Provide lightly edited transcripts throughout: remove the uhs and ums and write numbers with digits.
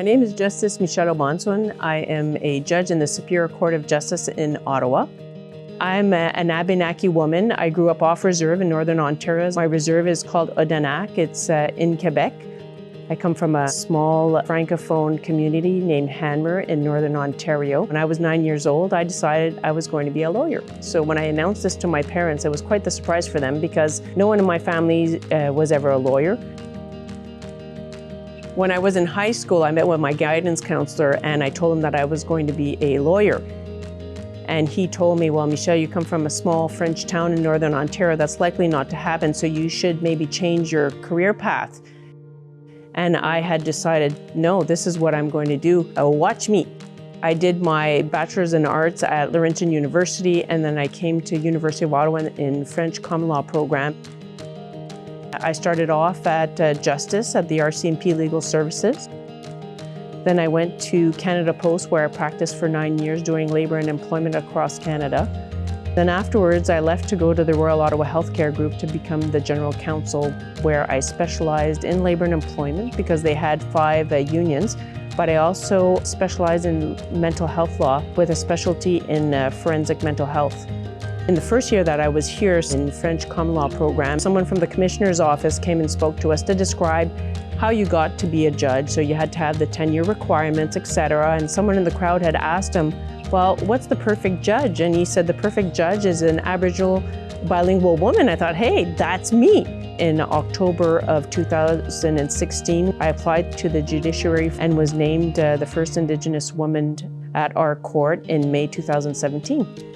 My name is Justice Michelle Bonson. I am a judge in the Superior Court of Justice in Ottawa. I'm an Abenaki woman. I grew up off reserve in Northern Ontario. My reserve is called Odanak. It's in Quebec. I come from a small Francophone community named Hanmer in Northern Ontario. When I was 9 years old, I decided I was going to be a lawyer. So when I announced this to my parents, it was quite the surprise for them because no one in my family was ever a lawyer. When I was in high school, I met with my guidance counselor and I told him that I was going to be a lawyer. And he told me, well, Michelle, you come from a small French town in Northern Ontario. That's likely not to happen, so you should maybe change your career path. And I had decided, no, this is what I'm going to do. Watch me. I did my Bachelor's in Arts at Laurentian University, and then I came to University of Ottawa in French Common Law program. I started off at Justice at the RCMP Legal Services. Then I went to Canada Post, where I practiced for 9 years doing labor and employment across Canada. Then afterwards, I left to go to the Royal Ottawa Healthcare Group to become the General Counsel, where I specialized in labor and employment because they had 5 unions, but I also specialized in mental health law with a specialty in forensic mental health. In the first year that I was here in French Common Law program, someone from the Commissioner's office came and spoke to us to describe how you got to be a judge. So you had to have the tenure requirements, etc. And someone in the crowd had asked him, well, what's the perfect judge? And he said, the perfect judge is an Aboriginal bilingual woman. I thought, hey, that's me. In October of 2016, I applied to the judiciary and was named the first Indigenous woman at our court in May 2017.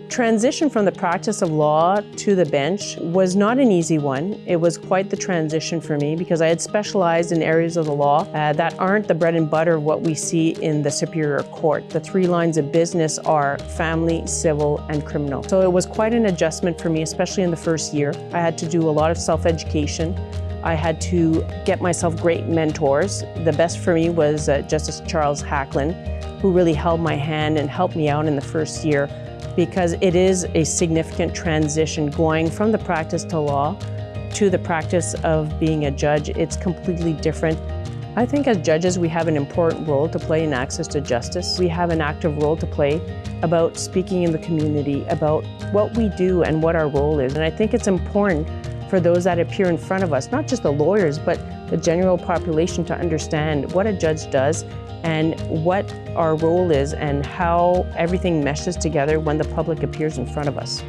Transition from the practice of law to the bench was not an easy one. It was quite the transition for me because I had specialized in areas of the law that aren't the bread and butter of what we see in the Superior Court. The 3 lines of business are family, civil, and criminal. So it was quite an adjustment for me, especially in the first year. I had to do a lot of self-education. I had to get myself great mentors. The best for me was Justice Charles Hacklin, who really held my hand and helped me out in the first year, because it is a significant transition going from the practice to law to the practice of being a judge. It's completely different. I think as judges, we have an important role to play in access to justice. We have an active role to play about speaking in the community, about what we do and what our role is. And I think it's important for those that appear in front of us, not just the lawyers, but the general population, to understand what a judge does and what our role is and how everything meshes together when the public appears in front of us.